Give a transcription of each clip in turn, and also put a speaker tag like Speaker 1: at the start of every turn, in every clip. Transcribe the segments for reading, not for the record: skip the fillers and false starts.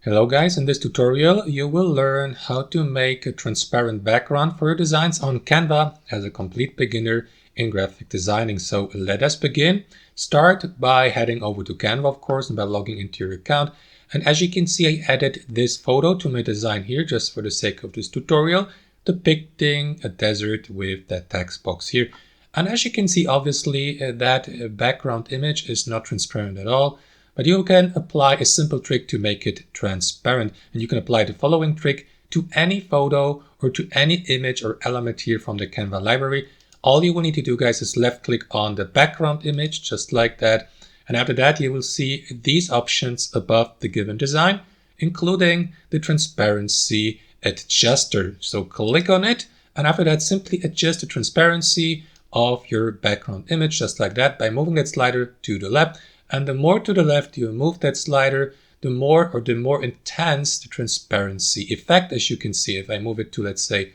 Speaker 1: Hello guys, in this tutorial you will learn how to make a transparent background for your designs on Canva as a complete beginner in graphic designing. So let us begin. Start by heading over to Canva, of course, and by logging into your account. And as you can see, I added this photo to my design here just for the sake of this tutorial, depicting a desert with that text box here. And as you can see, obviously that background image is not transparent at all. But you can apply a simple trick to make it transparent. And you can apply the following trick to any photo or to any image or element here from the Canva library. All you will need to do, guys, is left click on the background image, just like that. And after that, you will see these options above the given design, including the transparency adjuster. So click on it. And after that, simply adjust the transparency of your background image, just like that, by moving that slider to the left. And the more to the left you move that slider, the more intense the transparency effect. As you can see, if I move it to, let's say,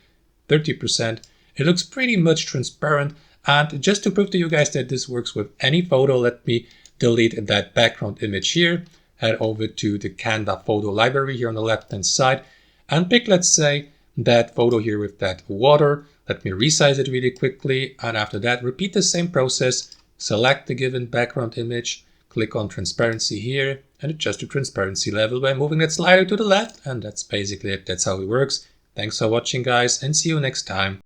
Speaker 1: 30%, it looks pretty much transparent. And just to prove to you guys that this works with any photo, let me delete that background image here. Head over to the Canva photo library here on the left-hand side and pick, let's say, that photo here with that water. Let me resize it really quickly. And after that, repeat the same process. Select the given background image. Click on transparency here and adjust the transparency level by moving that slider to the left. And that's basically it. That's how it works. Thanks for watching, guys, and see you next time.